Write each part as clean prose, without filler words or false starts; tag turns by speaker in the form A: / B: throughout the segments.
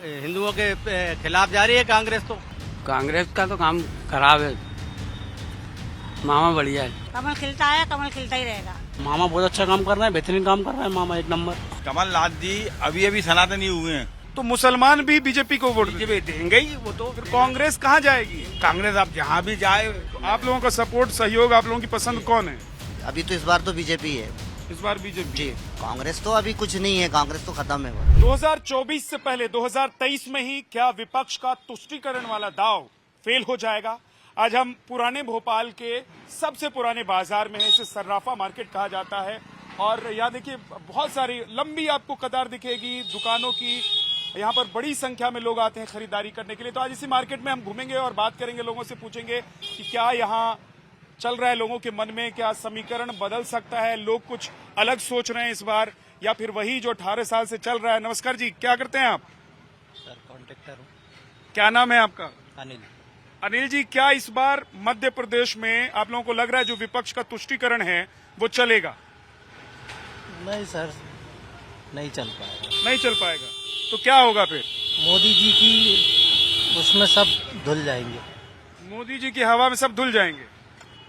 A: हिंदुओं के खिलाफ जा रही है कांग्रेस। तो
B: कांग्रेस का तो काम खराब है, मामा बढ़िया है।
C: कमल खिलता है, कमल खिलता ही रहेगा।
B: मामा बहुत अच्छा काम कर रहा है, बेहतरीन काम कर रहा है मामा, एक नंबर।
D: कमलनाथ जी अभी सनातनी हुए हैं
E: तो मुसलमान भी बीजेपी को वोट
D: बीजेपी देंगे ही। वो तो
E: फिर कांग्रेस कहाँ जाएगी?
D: कांग्रेस आप जहाँ भी जाए
E: आप लोगों का सपोर्ट, सहयोग, आप लोगों की पसंद कौन है?
F: अभी तो इस बार तो बीजेपी है।
E: इस बार बीजेपी
F: जी, कांग्रेस तो अभी कुछ नहीं है, कांग्रेस तो खत्म है।
E: 2024 से पहले 2023 में ही क्या विपक्ष का तुष्टीकरण वाला दाव फेल हो जाएगा? आज हम पुराने भोपाल के सबसे पुराने बाजार में हैं, इसे सर्राफा मार्केट कहा जाता है। और यहाँ देखिए बहुत सारी लंबी आपको कतार दिखेगी दुकानों की। यहाँ पर बड़ी संख्या में लोग आते हैं खरीदारी करने के लिए। तो आज इसी मार्केट में हम घूमेंगे और बात करेंगे, लोगों से पूछेंगे कि क्या यहाँ चल रहा है लोगों के मन में, क्या समीकरण बदल सकता है, लोग कुछ अलग सोच रहे हैं इस बार, या फिर वही जो 18 साल से चल रहा है। नमस्कार जी, क्या करते हैं आप?
A: सर कॉन्ट्रैक्टर हूँ।
E: क्या नाम है आपका?
A: अनिल।
E: अनिल जी, क्या इस बार मध्य प्रदेश में आप लोगों को लग रहा है जो विपक्ष का तुष्टीकरण है वो चलेगा?
A: नहीं सर, नहीं चल पाएगा।
E: नहीं चल पाएगा तो क्या होगा फिर?
A: मोदी जी की उसमें सब धुल जाएंगे।
E: मोदी जी की हवा में सब धुल जाएंगे।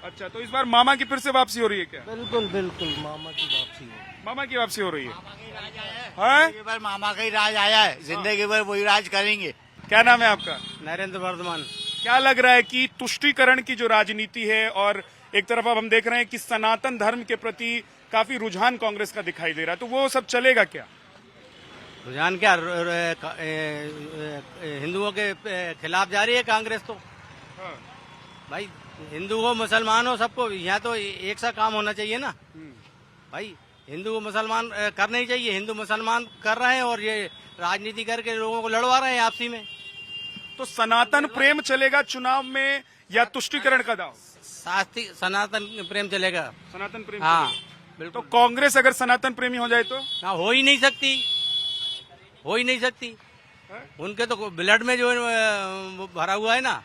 E: अच्छा, तो इस बार मामा की फिर से वापसी हो रही है क्या?
A: बिल्कुल बिल्कुल, मामा की वापसी हो।
E: मामा की वापसी हो रही है।
D: जिंदगी भर मामा का ही राज आया है, जिंदगी भर वही राज करेंगे।
E: क्या नाम है आपका?
A: नरेंद्र वर्धमान।
E: क्या लग रहा है कि तुष्टीकरण की जो राजनीति है, और एक तरफ अब हम देख रहे हैं कि सनातन धर्म के प्रति काफी रुझान कांग्रेस का दिखाई दे रहा है, तो वो सब चलेगा क्या?
A: रुझान क्या, हिंदुओं के खिलाफ जा रही है कांग्रेस। तो भाई हिंदू हो मुसलमान हो सबको यहाँ तो एक सा काम होना चाहिए ना। भाई हिंदू को मुसलमान करना ही चाहिए। हिंदू मुसलमान कर रहे हैं और ये राजनीति करके लोगों को लड़वा रहे हैं आपसी में।
E: तो सनातन प्रेम चलेगा चुनाव में या तुष्टीकरण का दाव?
A: सनातन प्रेम चलेगा।
E: सनातन प्रेम
A: हाँ
E: चलेगा। तो कांग्रेस अगर सनातन प्रेमी हो जाए तो?
A: हाँ, हो ही नहीं सकती, हो ही नहीं सकती। उनके तो ब्लड में जो भरा हुआ है ना,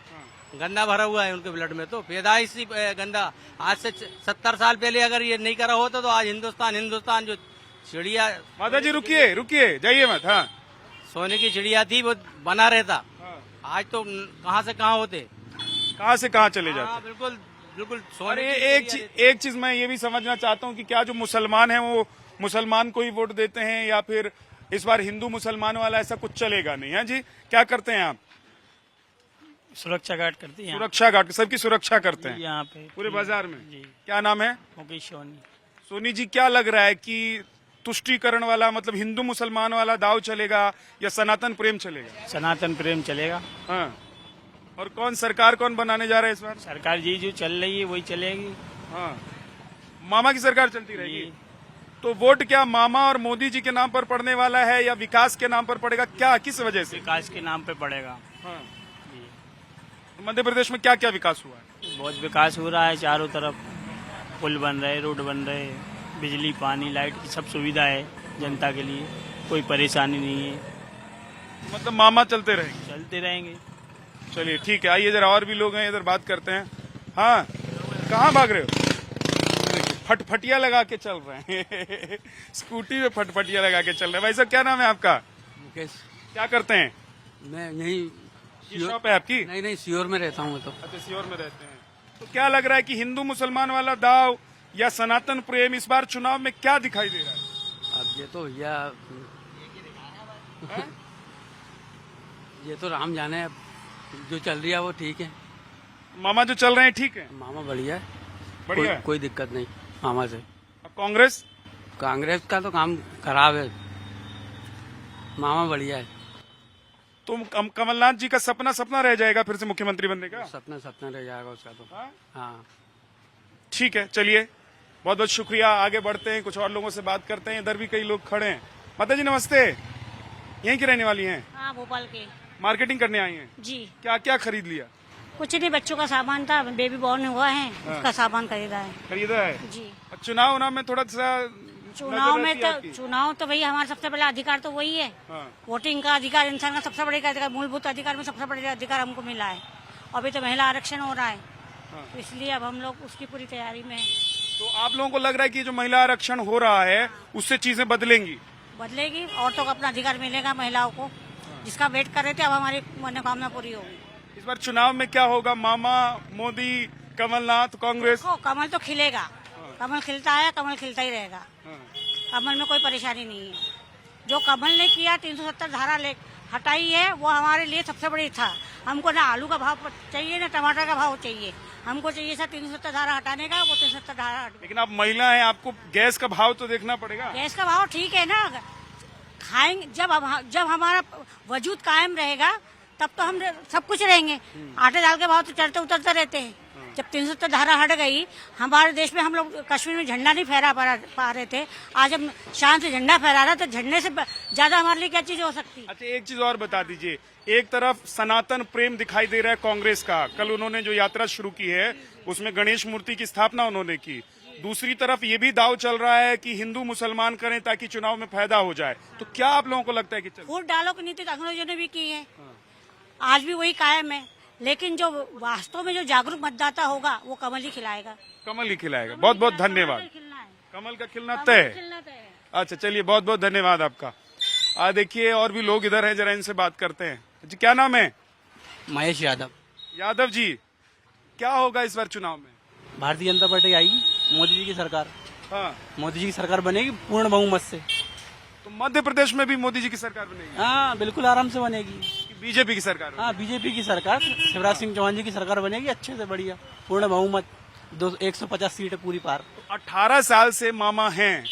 A: गंदा भरा हुआ है उनके ब्लड में। तो पैदाइश से गंदा। आज से 70 साल पहले अगर ये नहीं करा होता तो आज हिंदुस्तान जो चिड़िया।
E: माता जी रुकिए जाइए मत। हाँ,
A: सोने की चिड़िया थी वो बना रहता। आज तो कहाँ से कहाँ होते,
E: कहाँ से कहाँ चले जाते।
A: हाँ, बिल्कुल बिल्कुल।
E: और एक चीज मैं ये भी समझना चाहता हूँ कि क्या जो मुसलमान हैं वो मुसलमान को ही वोट देते हैं, या फिर इस बार हिंदू मुसलमान वाला ऐसा कुछ चलेगा नहीं? है जी, क्या करते हैं आप?
B: सुरक्षा गार्ड करती है,
E: सुरक्षा गार्ड, सबकी सुरक्षा करते हैं
B: यहाँ पे
E: पूरे बाजार में।
B: जी।
E: क्या नाम है?
B: मुकेश सोनी।
E: सोनी जी, क्या लग रहा है कि तुष्टीकरण वाला मतलब हिंदू मुसलमान वाला दाव चलेगा या सनातन प्रेम चलेगा?
B: सनातन प्रेम चलेगा।
E: हाँ, और कौन सरकार कौन बनाने जा रहा है इस बार?
B: सरकार जी जो चल रही है वही चलेगी।
E: हाँ, मामा की सरकार चलती रहेगी। तो वोट क्या मामा और मोदी जी के नाम पर पड़ने वाला है या विकास के नाम पर पड़ेगा? क्या, किस वजह से?
B: विकास के नाम पे पड़ेगा।
E: हाँ। मध्य प्रदेश में क्या क्या विकास हुआ है?
B: बहुत विकास हो रहा है, चारों तरफ पुल बन रहे, रोड बन रहे, बिजली पानी लाइट की सब सुविधा है जनता के लिए, कोई परेशानी नहीं है।
E: मतलब मामा चलते रहेंगे?
B: चलते रहेंगे।
E: चलिए ठीक है, आइए इधर और भी लोग हैं, इधर बात करते हैं। हाँ, कहाँ भाग रहे हो? फटफटिया लगा के चल रहे हैं स्कूटी में फटफटिया लगा के चल रहे हैं। भाई साहब, क्या नाम है आपका?
B: मुकेश।
E: क्या करते हैं?
B: मैं यही
E: शॉप है आपकी?
B: नहीं सीहोर में रहता हूँ। तो
E: अच्छा, सीहोर में रहते हैं। तो क्या लग रहा है कि हिंदू मुसलमान वाला दाव या सनातन प्रेम इस बार चुनाव में क्या दिखाई दे रहा है?
B: अब ये तो भैया ये तो राम जाने, अब जो चल रही है वो ठीक है।
E: मामा जो चल रहे हैं ठीक है?
B: मामा बढ़िया है,
E: बढ़िया है।
B: कोई दिक्कत नहीं मामा से।
E: अब कांग्रेस?
B: कांग्रेस का तो काम खराब है, मामा बढ़िया है।
E: तो कमलनाथ जी का सपना रह जाएगा फिर से मुख्यमंत्री बनने का?
B: सपना रह जाएगा उसका तो। हाँ
E: ठीक है, चलिए बहुत बहुत शुक्रिया। आगे बढ़ते हैं, कुछ और लोगों से बात करते हैं। इधर भी कई लोग खड़े हैं। माता जी नमस्ते, यहीं की रहने वाली हैं?
C: हाँ, भोपाल के।
E: मार्केटिंग करने आई हैं?
C: जी।
E: क्या क्या खरीद लिया?
C: कुछ नहीं, बच्चों का सामान था, बेबी बॉर्न हुआ है, उसका सामान खरीदा है।
E: खरीदा है
C: जी।
E: और चुनाव में थोड़ा सा
C: चुनाव में
E: नजर रहती है
C: तो चुनाव तो भैया हमारा सबसे बड़ा अधिकार तो वही है।
E: हाँ।
C: वोटिंग का अधिकार इंसान का सबसे बड़ा अधिकार, मूलभूत अधिकार में सबसे बड़ा अधिकार हमको मिला है। अभी तो महिला आरक्षण हो रहा है, तो इसलिए अब हम लोग उसकी पूरी तैयारी में हैं।
E: तो आप लोगों को लग रहा है कि जो महिला आरक्षण हो रहा है उससे चीजें बदलेंगी?
C: बदलेगी, औरतों को अपना अधिकार मिलेगा, महिलाओं को जिसका वेट कर रहे थे, अब हमारी मनोकामना पूरी होगी।
E: इस बार चुनाव में क्या होगा? मामा, मोदी, कमलनाथ, कांग्रेस?
C: देखो, कमल तो खिलेगा, कमल खिलता है, कमल खिलता ही रहेगा। कमल में कोई परेशानी नहीं है। जो कमल ने किया 370 धारा ले हटाई है, वो हमारे लिए सबसे बड़ी था। हमको ना आलू का भाव चाहिए ना टमाटर का भाव चाहिए, हमको चाहिए सर 370 धारा हटाने का, वो 370 धारा हट गई।
E: लेकिन आप महिला हैं, आपको गैस का भाव तो देखना पड़ेगा।
C: गैस का भाव ठीक है ना, खाएंगे जब हमारा वजूद कायम रहेगा तब तो हम सब कुछ रहेंगे। आटे दाल के भाव तो चढ़ते उतरते रहते हैं। जब 370 धारा हट गई, हमारे देश में हम लोग कश्मीर में झंडा नहीं फहरा पा रहे थे, आज हम शान से झंडा फहरा रहे, तो झंडे से ज्यादा हमारे लिए क्या चीज हो सकती?
E: अच्छा, एक चीज और बता दीजिए। एक तरफ सनातन प्रेम दिखाई दे रहा है कांग्रेस का, कल उन्होंने जो यात्रा शुरू की है उसमें गणेश मूर्ति की स्थापना उन्होंने की। दूसरी तरफ ये भी दाव चल रहा है कि हिंदू मुसलमान करें ताकि चुनाव में फायदा हो जाए। तो क्या आप लोगों को लगता है कि
C: वोट डालो की नीति अंग्रेजों ने भी की है, आज भी वही कायम है। लेकिन जो वास्तव में जो जागरूक मतदाता होगा वो कमल ही खिलाएगा।
E: कमल ही खिलाएगा। बहुत बहुत धन्यवाद। कमल का खिलना तय है। अच्छा, चलिए, बहुत बहुत धन्यवाद आपका। देखिए, और भी लोग इधर हैं, जरा इनसे बात करते हैं। जी, क्या नाम है?
A: महेश यादव।
E: यादव जी, क्या होगा इस बार चुनाव में?
A: भारतीय जनता पार्टी आएगी, मोदी जी की सरकार।
E: हाँ,
A: मोदी जी की सरकार बनेगी पूर्ण बहुमत से।
E: तो मध्य प्रदेश में भी मोदी जी की सरकार बनेगी?
A: हाँ, बिल्कुल आराम से बनेगी।
E: बीजेपी की सरकार?
A: हाँ, बीजेपी की सरकार, शिवराज सिंह चौहान जी की सरकार बनेगी, अच्छे से बढ़िया, पूर्ण बहुमत, 150 सीटें पूरी पार।
E: 18 साल से मामा हैं,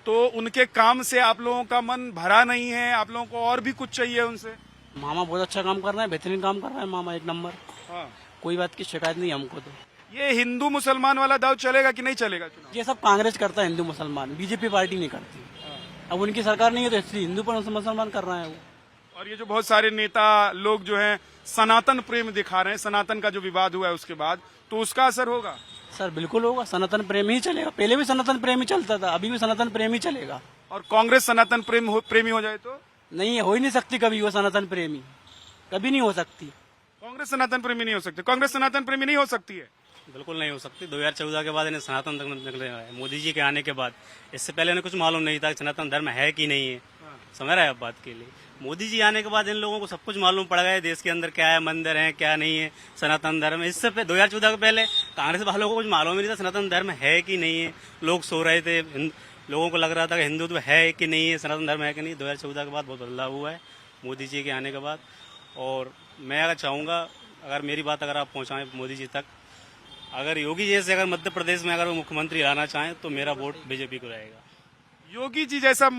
E: तो उनके काम से आप लोगों का मन भरा नहीं है? आप लोगों को और भी कुछ चाहिए उनसे?
A: मामा बहुत अच्छा काम कर रहे हैं, बेहतरीन काम कर रहे हैं मामा, एक नंबर।
E: हाँ।
A: कोई बात की शिकायत नहीं हमको। तो
E: ये हिंदू मुसलमान वाला दाव चलेगा कि नहीं चलेगा चुनाव?
A: ये सब कांग्रेस करता है, हिंदू मुसलमान, बीजेपी पार्टी नहीं करती। अब उनकी सरकार नहीं है तो इसलिए हिंदू पर मुसलमान कर रहे हैं वो।
E: और ये जो बहुत सारे नेता लोग जो हैं सनातन प्रेम दिखा रहे हैं, सनातन का जो विवाद हुआ है उसके बाद, तो उसका असर होगा?
A: सर बिल्कुल होगा, सनातन प्रेम ही चलेगा। पहले भी सनातन प्रेम ही चलता था, अभी भी सनातन प्रेम ही चलेगा।
E: और कांग्रेस सनातन प्रेमी हो जाए तो?
A: नहीं, हो ही नहीं सकती कभी वो सनातन प्रेमी, कभी नहीं हो सकती।
E: कांग्रेस सनातन प्रेमी नहीं हो सकती? कांग्रेस सनातन प्रेमी नहीं हो सकती है?
G: बिल्कुल नहीं हो सकती। 2014 के बाद इन्हें सनातन धर्म निकले है, मोदी जी के आने के बाद। इससे पहले इन्हें कुछ मालूम नहीं था कि सनातन धर्म है कि नहीं है। समझ रहे हैं आप बात के लिए? मोदी जी आने के बाद इन लोगों को सब कुछ मालूम पड़ गया देश के अंदर क्या है, मंदिर है क्या नहीं है, सनातन धर्म। इससे 2014 के पहले कांग्रेस वालों को कुछ मालूम नहीं था सनातन धर्म है कि नहीं है। लोग सो रहे थे, लोगों को लग रहा था कि हिंदुत्व है कि नहीं है, सनातन धर्म है कि नहीं। 2014 के बाद बहुत बदलाव हुआ है मोदी जी के आने के बाद। और मैं अगर चाहूँगा, अगर मेरी बात अगर आप पहुँचाएं मोदी जी तक, अगर योगी जैसे अगर मध्य प्रदेश में अगर वो मुख्यमंत्री लाना चाहें तो मेरा वोट बीजेपी को रहेगा।
E: योगी जी जैसा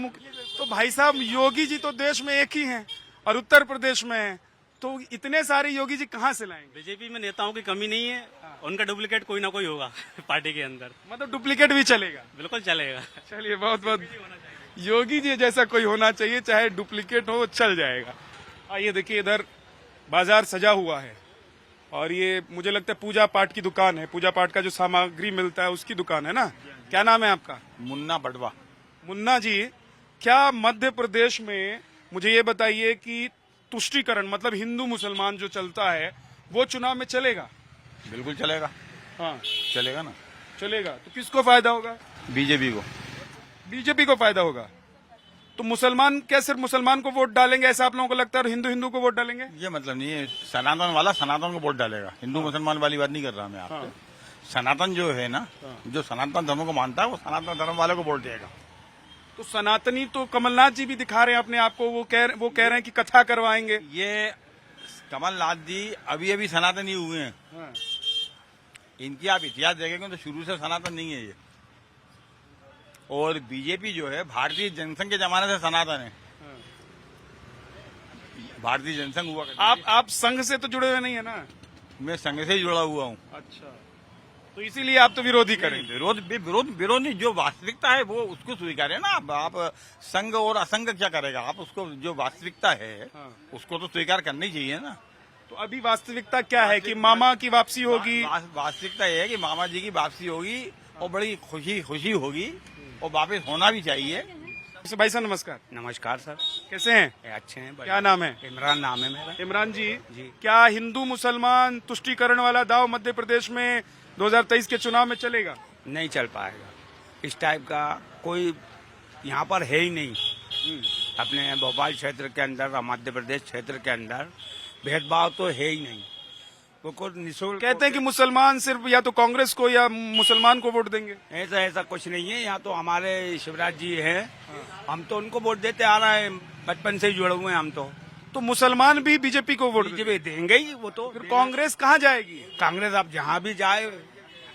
E: तो भाई साहब, योगी जी तो देश में एक ही हैं और उत्तर प्रदेश में है, तो इतने सारे योगी जी कहाँ से लाएंगे?
G: बीजेपी में नेताओं की कमी नहीं है, उनका डुप्लीकेट कोई ना कोई होगा पार्टी के अंदर।
E: मतलब डुप्लीकेट भी चलेगा?
G: बिल्कुल चलेगा।
E: चलिए, बहुत बहुत योगी जी जैसा कोई होना चाहिए, चाहे डुप्लीकेट हो चल जाएगा। आइए देखिए, इधर बाजार सजा हुआ है और ये मुझे लगता है पूजा पाठ की दुकान है। पूजा पाठ का जो सामग्री मिलता है उसकी दुकान है ना? क्या नाम है आपका?
H: मुन्ना बटवा।
E: मुन्ना जी, क्या मध्य प्रदेश में, मुझे ये बताइए कि तुष्टीकरण मतलब हिंदू मुसलमान जो चलता है वो चुनाव में चलेगा?
H: बिल्कुल चलेगा।
E: हाँ,
H: चलेगा ना।
E: चलेगा। तो किसको फायदा होगा?
H: बीजेपी को।
E: बीजेपी को फायदा होगा। तो मुसलमान क्या सिर्फ मुसलमान को वोट डालेंगे ऐसा आप लोगों को लगता है, और हिंदू हिंदू को वोट डालेंगे?
H: ये मतलब नहीं है। सनातन वाला सनातन को वोट डालेगा, हिंदू मुसलमान वाली बात नहीं कर रहा मैं आपसे। सनातन जो है ना, जो सनातन धर्म को मानता है वो सनातन धर्म वाले को वोट देगा।
E: तो सनातनी तो कमलनाथ जी भी दिखा रहे हैं अपने आप को, वो कह रहे हैं कि कथा करवाएंगे।
H: ये कमलनाथ जी अभी अभी सनातनी हुए हैं। इनकी आप इतिहास देखेंगे तो शुरू से सनातन नहीं है ये। और बीजेपी जो है भारतीय जनसंघ के जमाने से सनातन है। भारतीय जनसंघ हुआ करती है।
E: आप संघ से तो जुड़े हुए नहीं है ना?
H: मैं संघ से ही जुड़ा हुआ हूँ।
E: अच्छा, तो इसीलिए आप तो विरोधी करेंगे?
H: विरोध नहीं, जो वास्तविकता है वो उसको स्वीकारें ना। आप संघ और असंघ क्या करेगा? आप उसको, जो वास्तविकता है उसको तो स्वीकार करनी चाहिए ना।
E: तो अभी वास्तविकता क्या है कि मामा की वापसी होगी?
H: वास्तविकता यह है कि मामा जी की वापसी होगी और बड़ी खुशी होगी और वापस होना भी चाहिए।
E: भाई साहब नमस्कार।
G: नमस्कार सर,
E: कैसे हैं?
G: अच्छे हैं।
E: क्या नाम है?
G: इमरान नाम है मेरा।
E: इमरान जी, क्या हिंदू मुसलमान तुष्टीकरण वाला दाव मध्य प्रदेश में 2023 के चुनाव में चलेगा?
G: नहीं चल पाएगा। इस टाइप का कोई यहाँ पर है ही नहीं।
I: अपने भोपाल क्षेत्र के अंदर, मध्य प्रदेश क्षेत्र के अंदर भेदभाव तो है ही नहीं। वो को निःशुल्क
E: कहते हैं कि मुसलमान सिर्फ या तो कांग्रेस को या मुसलमान को वोट देंगे।
I: ऐसा कुछ नहीं है। यहाँ तो हमारे शिवराज जी हैं, हम तो उनको वोट देते आ रहे हैं, बचपन से ही जुड़े हुए हैं हम तो
E: मुसलमान भी बीजेपी को वोट देंगे।
I: बीजेपी देंगे ही वो तो।
E: फिर कांग्रेस कहाँ जाएगी?
I: कांग्रेस अब जहाँ भी जाए,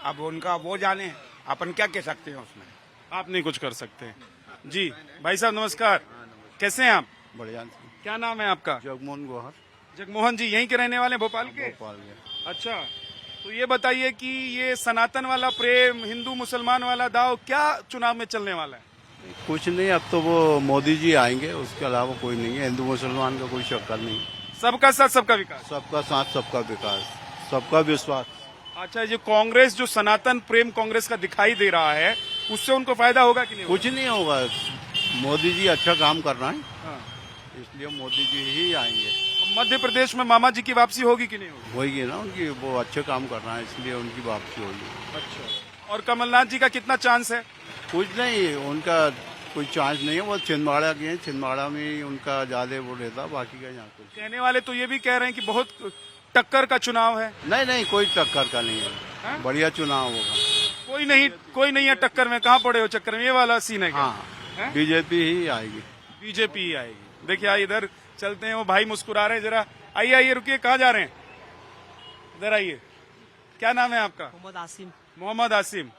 I: अब उनका वो जाने, अपन क्या कह सकते हैं उसमें।
E: आप नहीं कुछ कर सकते। जी भाई साहब नमस्कार, कैसे हैं आप?
H: बढ़िया।
E: क्या नाम है आपका?
H: जगमोहन गोहर,
E: जगमोहन जी यहीं के रहने वाले, भोपाल के?
H: भोपाल के।
E: अच्छा, तो ये बताइए कि ये सनातन वाला प्रेम, हिंदू मुसलमान वाला दाव क्या चुनाव में चलने वाला है?
J: कुछ नहीं, अब तो वो मोदी जी आएंगे, उसके अलावा कोई नहीं है। हिंदू मुसलमान का कोई चक्कर नहीं।
E: सबका साथ सबका विकास।
J: सबका साथ सबका विकास, सबका विश्वास।
E: अच्छा, ये कांग्रेस जो सनातन प्रेम कांग्रेस का दिखाई दे रहा है, उससे उनको फायदा होगा कि नहीं होगा?
J: कुछ नहीं होगा, मोदी जी अच्छा काम कर रहे हैं,
E: हाँ।
J: इसलिए मोदी जी ही आएंगे।
E: मध्य प्रदेश में मामा जी की वापसी होगी कि नहीं होगी?
J: होगी ना, उनकी वो अच्छे काम कर रहे हैं, इसलिए उनकी वापसी होगी।
E: अच्छा, और कमलनाथ जी का कितना चांस है?
J: कुछ नहीं, उनका कोई चांस नहीं है। वो छिंदवाड़ा के हैं, छिंदवाड़ा में ही उनका ज्यादा वो रहता, बाकी का यहाँ कुछ।
E: कहने वाले तो ये भी कह रहे हैं कि बहुत टक्कर का चुनाव है।
J: नहीं, कोई टक्कर का नहीं है,
E: हाँ?
J: बढ़िया चुनाव होगा।
E: कोई नहीं है टक्कर में। कहाँ पड़े हो चक्कर में? ये वाला सीन है क्या?
J: हाँ, बीजेपी ही आएगी।
E: बीजेपी ही आएगी। देखिए आइए इधर चलते हैं, वो भाई मुस्कुरा रहे हैं, जरा आइए रुकिए, कहाँ जा रहे हैं? इधर आइए। क्या नाम है आपका?
K: मोहम्मद आसिम।
E: मोहम्मद आसिम,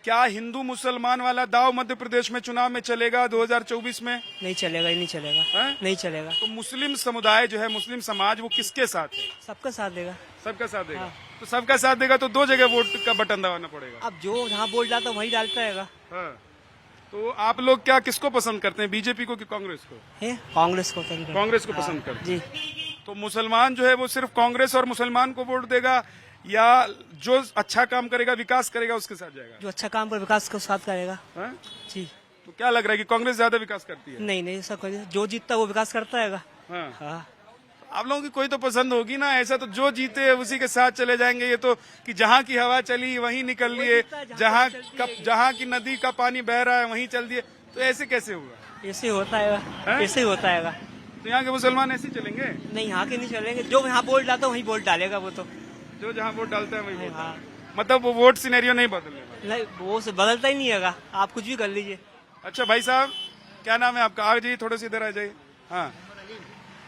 E: क्या हिंदू मुसलमान वाला दाव मध्य प्रदेश में चुनाव में चलेगा 2024 में?
K: नहीं चलेगा, ही नहीं चलेगा।
E: है?
K: नहीं चलेगा।
E: तो मुस्लिम समुदाय जो है, मुस्लिम समाज, वो किसके साथ है?
K: सबका साथ देगा।
E: सबका साथ देगा। तो सबका साथ देगा तो दो जगह वोट का बटन दबाना पड़ेगा।
K: अब जो जहाँ वोट डालता वही डालता है।
E: हाँ। तो आप लोग क्या किसको पसंद करते हैं, बीजेपी को कि कांग्रेस को?
K: कांग्रेस को।
E: कांग्रेस को पसंद करते
K: जी।
E: तो मुसलमान जो है वो सिर्फ कांग्रेस और मुसलमान को वोट देगा, या जो अच्छा काम करेगा, विकास करेगा, उसके साथ जाएगा?
K: जो अच्छा काम कर विकास को साथ करेगा।
E: हाँ?
K: जी।
E: तो क्या लग रहा है कि कांग्रेस ज्यादा विकास करती है?
K: नहीं, ऐसा कोई जो जीतता वो विकास करता है।
E: हाँ।
K: हाँ।
E: आप लोगों की कोई तो पसंद होगी ना, ऐसा तो जो जीते उसी के साथ चले जाएंगे। ये तो कि जहाँ की हवा चली वहीं निकल लिए, जहाँ की नदी का पानी बह रहा है वहीं चल दिए, तो ऐसे कैसे होगा?
K: ऐसे होता है, ऐसे ही होता है।
E: तो यहाँ के मुसलमान ऐसे ही चलेंगे?
K: नहीं, यहाँ के नहीं चलेंगे। जो यहाँ वोट डालता वही वोट डालेगा वो तो।
E: जो जहाँ वोट डालता है वही वोट।
K: हाँ।
E: मतलब वो वोट सिनेरियो नहीं बदलेगा?
K: नहीं, वो से बदलता ही नहीं है। आप कुछ भी कर लीजिए।
E: अच्छा भाई साहब, क्या नाम है आपका? आ जाइए, थोड़े से इधर आ जाइए। हाँ,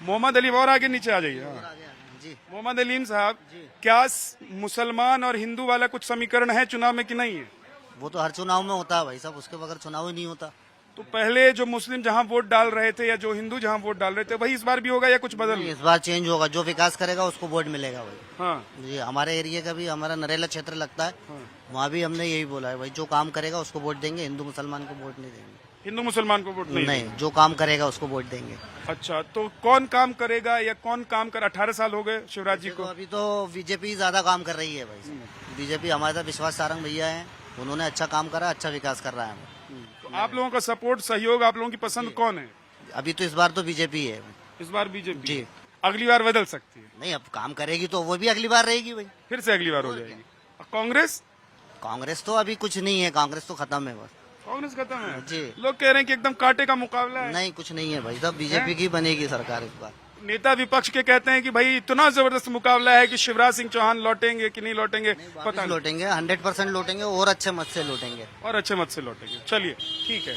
E: मोहम्मद अलीम, और आगे नीचे आ जाइए। हाँ। मोहम्मद अलीम साहब, क्या मुसलमान और हिंदू वाला कुछ समीकरण है चुनाव में कि नहीं है?
F: वो तो हर चुनाव में होता है भाई साहब, उसके बगैर चुनाव ही नहीं होता।
E: तो पहले जो मुस्लिम जहाँ वोट डाल रहे थे या जो हिंदू जहाँ वोट डाल रहे थे, वही इस बार भी होगा या कुछ बदल?
F: इस बार चेंज होगा, जो विकास करेगा उसको वोट मिलेगा भाई।
E: हाँ।
F: जी, हमारे एरिया का भी, हमारा नरेला क्षेत्र लगता है, वहाँ भी हमने यही बोला है भाई, जो काम करेगा उसको वोट देंगे, हिंदू मुसलमान को वोट नहीं देंगे।
E: हिंदू मुसलमान को वोट नहीं?
F: जो काम करेगा उसको वोट देंगे।
E: अच्छा, तो कौन काम करेगा या कौन काम कर? 18 साल हो गए शिवराज जी को।
F: अभी तो बीजेपी ज्यादा काम कर रही है भाई। बीजेपी, हमारे साथ विश्वास सारंग भैया है, उन्होंने अच्छा काम करा, अच्छा विकास कर रहा है।
E: तो आप लोगों का सपोर्ट, सहयोग, आप लोगों की पसंद कौन है?
F: अभी तो इस बार तो बीजेपी है।
E: इस बार बीजेपी
F: जी।
E: अगली बार बदल सकती है?
F: नहीं, अब काम करेगी तो वो भी अगली बार रहेगी भाई।
E: फिर से अगली बार हो जाएगी। कांग्रेस?
F: कांग्रेस तो अभी कुछ नहीं है, कांग्रेस तो खत्म है बस।
E: कांग्रेस खत्म है
F: जी।
E: लोग कह रहे हैं कि एकदम कांटे का मुकाबला है।
F: नहीं, कुछ नहीं है भाई साहब, बीजेपी की बनेगी सरकार इस बार।
E: नेता विपक्ष के कहते हैं कि भाई इतना जबरदस्त मुकाबला है कि शिवराज सिंह चौहान लौटेंगे कि नहीं लौटेंगे, पता नहीं।
F: लौटेंगे, 100% लौटेंगे, और अच्छे मत से लौटेंगे।
E: और अच्छे मत से लौटेंगे। चलिए ठीक है।